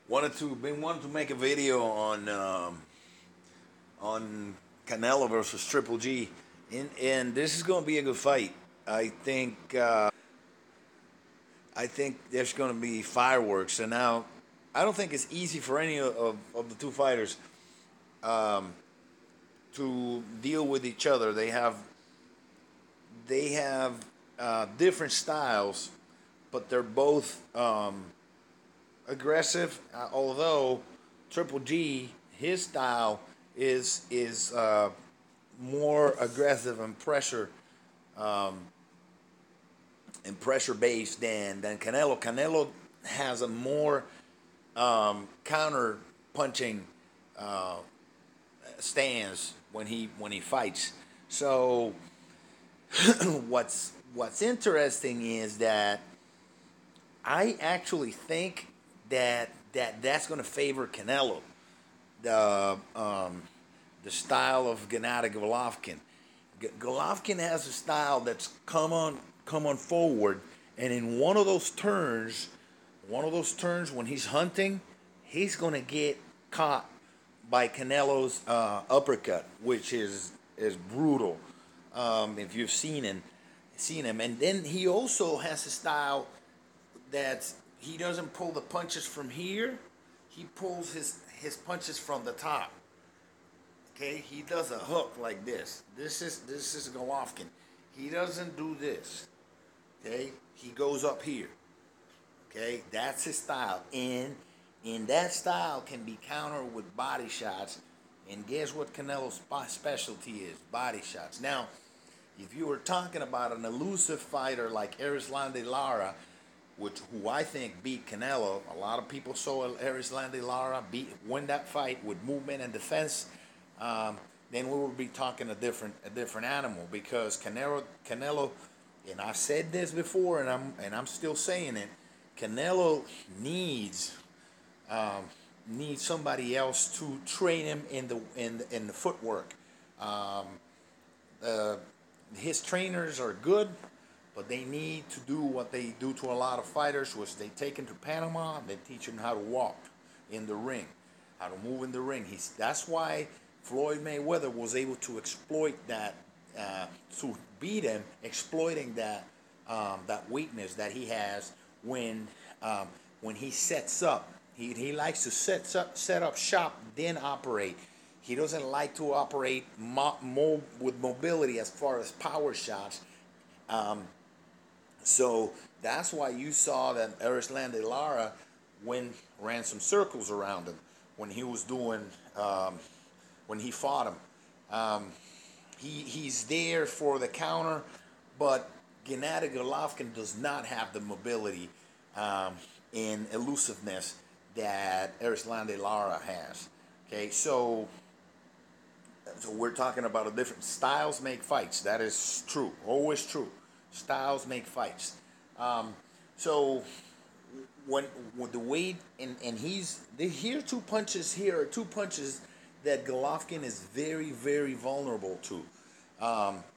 Been wanting to make a video on Canelo versus Triple G, and this is going to be a good fight. I think I think there's going to be fireworks, and now I don't think it's easy for any of the two fighters um, to deal with each other. They have different styles, but they're both aggressive. Although Triple G, his style is more aggressive um, and pressure based than Canelo. Canelo has a more counter punching uh, stance when he fights. So what's interesting is that I actually think that's going to favor Canelo. The style of Gennady Golovkin. Golovkin has a style that's come on forward, and in one of those turns when he's hunting, he's going to get caught by Canelo's uppercut, which is brutal. If you've seen him, and then he also has a style that he doesn't pull the punches from here. He pulls his punches from the top. Okay, he does a hook like this. This is Golovkin. He doesn't do this. Okay, he goes up here. Okay, that's his style, and that style can be countered with body shots. And guess what Canelo's specialty is? Body shots. Now, if you were talking about an elusive fighter like Erislandy Lara, who I think beat Canelo, a lot of people saw Erislandy Lara win that fight with movement and defense. Then we would be talking a different animal, because Canelo, and I've said this before, and I'm still saying it. Canelo needs somebody else to train him in the footwork. Um, uh, his trainers are good, but they need to do what they do to a lot of fighters, which they take him to Panama and they teach him how to walk in the ring, how to move in the ring. That's why Floyd Mayweather was able to exploit that, to beat him, exploiting that weakness that he has when he sets up. He likes to set up shop, then operate. He doesn't like to operate with mobility as far as power shots. Um, so that's why you saw that Erislandy Lara ran some circles around him when he was doing when he fought him. He's there for the counter, but Gennady Golovkin does not have the mobility and elusiveness that Erislandy Lara has. Okay, so we're talking about a different styles make fights. That is true, always true. Styles make fights. So when the weight and here are two punches that Golovkin is very, very vulnerable to.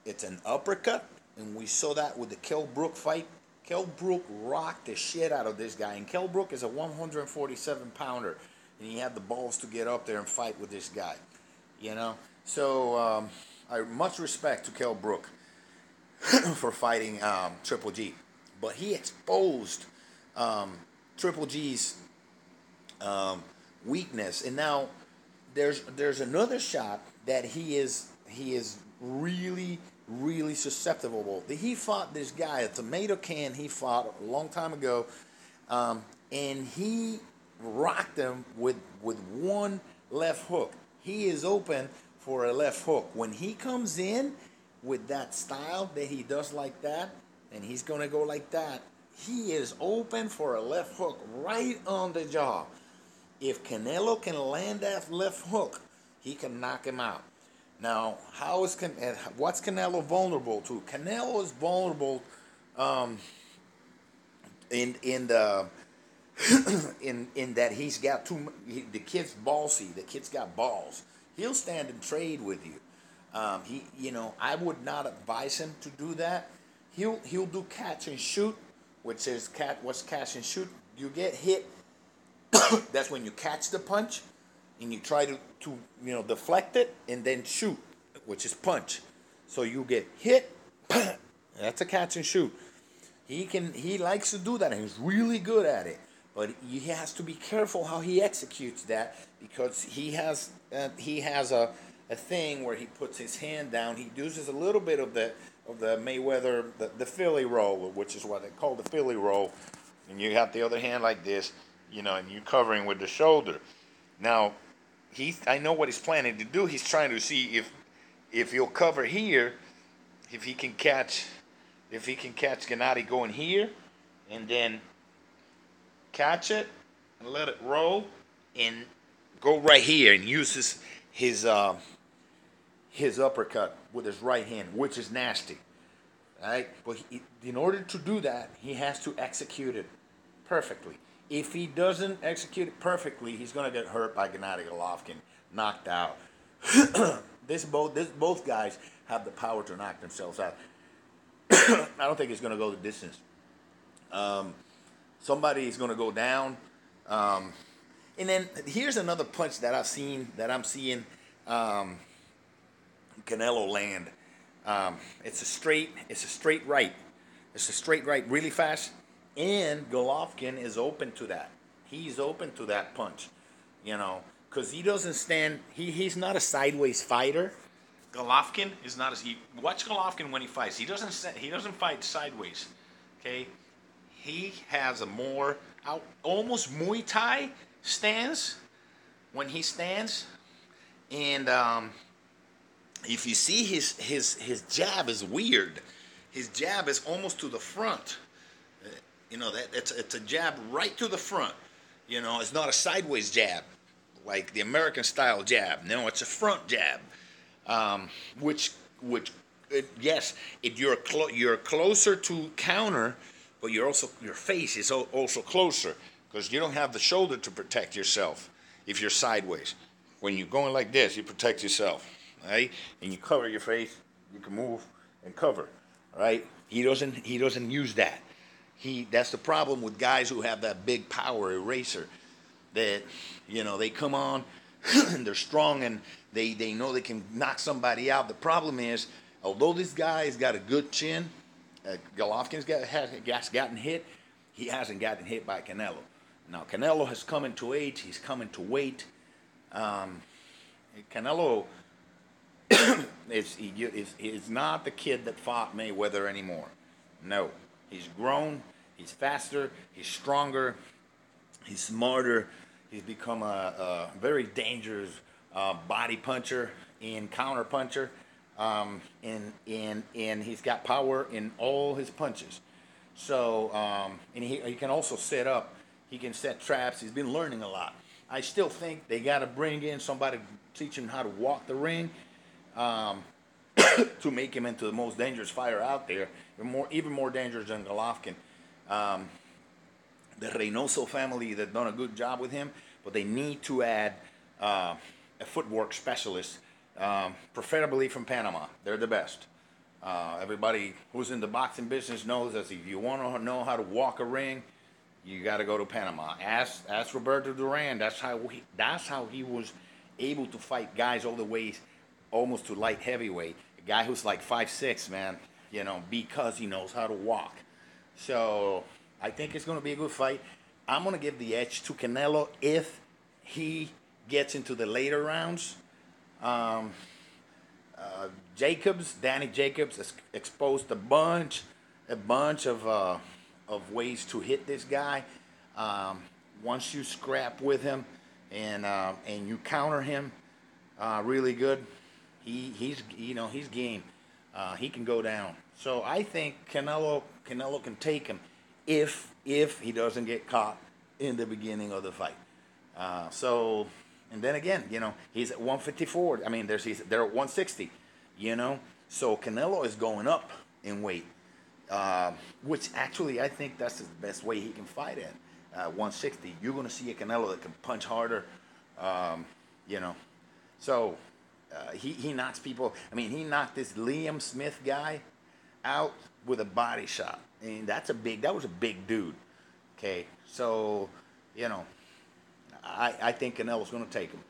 It's an uppercut, and we saw that with the Kell Brook fight. Kell Brook rocked the shit out of this guy, and Kell Brook is a 147 pounder, and he had the balls to get up there and fight with this guy. You know, so I much respect to Kell Brook for fighting Triple G, but he exposed Triple G's weakness, and now there's another shot that he is really, really susceptible. He fought this guy, a tomato can. He fought a long time ago, and he rocked him with one left hook. He is open for a left hook. When he comes in with that style that he does like that, and he's gonna go like that, he is open for a left hook right on the jaw. If Canelo can land that left hook, he can knock him out. Now, what's Canelo vulnerable to? Canelo is vulnerable in the in that the kid's ballsy. The kid's got balls. He'll stand and trade with you. I would not advise him to do that. He'll do catch and shoot, which is what's catch and shoot. You get hit That's when you catch the punch and you try to deflect it and then shoot, which is punch. So you get hit. That's a catch and shoot. He likes to do that and he's really good at it. But he has to be careful how he executes that because he has a thing where he puts his hand down. He uses a little bit of the Mayweather the Philly roll, which is what they call the Philly roll, and you have the other hand like this, and you're covering with the shoulder. Now, I know what he's planning to do. He's trying to see if he'll cover here, if he can catch Gennady going here, and then catch it and let it roll and go right here and use his uppercut with his right hand, which is nasty. Right? But in order to do that, he has to execute it perfectly. If he doesn't execute it perfectly, he's gonna get hurt by Gennady Golovkin, knocked out. Both guys have the power to knock themselves out. I don't think it's gonna go the distance. Somebody is gonna go down. And then here's another punch that I'm seeing Canelo land. It's a straight right. It's a straight right really fast. And Golovkin is open to that. He's open to that punch, because he doesn't stand. He's not a sideways fighter. Golovkin is not. Watch Golovkin when he fights. He doesn't fight sideways. Okay, he has a more almost Muay Thai stance when he stands, and if you see his jab is weird. His jab is almost to the front. It's a jab right to the front. It's not a sideways jab like the American style jab. No, it's a front jab. Yes, you're closer to counter, but your face is also closer because you don't have the shoulder to protect yourself if you're sideways. When you're going like this, you protect yourself, right? And you cover your face. You can move and cover, right? He doesn't use that. That's the problem with guys who have that big power eraser. That they come on and they're strong and they know they can knock somebody out. The problem is, although this guy's got a good chin, Golovkin's gotten hit. He hasn't gotten hit by Canelo. Now Canelo has come into age. He's come into weight. Canelo is not the kid that fought Mayweather anymore. No, he's grown. He's faster. He's stronger. He's smarter. He's become a very dangerous body puncher and counter puncher. And he's got power in all his punches. So and he can also set up. He can set traps. He's been learning a lot. I still think they got to bring in somebody to teach him how to walk the ring, to make him into the most dangerous fighter out there, even more dangerous than Golovkin. The Reynoso family, they've done a good job with him, but they need to add a footwork specialist, preferably from Panama. They're the best. Everybody who's in the boxing business knows that if you want to know how to walk a ring, you got to go to Panama. Ask Roberto Duran. That's how he was able to fight guys all the way almost to light heavyweight. A guy who's like 5'6", man, because he knows how to walk. So I think it's going to be a good fight. I'm going to give the edge to Canelo if he gets into the later rounds. Danny Jacobs has exposed a bunch of ways to hit this guy. Once you scrap with him and you counter him really good, he's game. He can go down. So I think Canelo can take him if he doesn't get caught in the beginning of the fight. And then again, he's at 154. I mean, they're at 160. So Canelo is going up in weight, which actually I think that's the best way he can fight at 160. You're going to see a Canelo that can punch harder. So he knocks people. I mean, he knocked this Liam Smith guy out with a body shot, and that was a big dude. Okay, so I think Canelo's going to take him.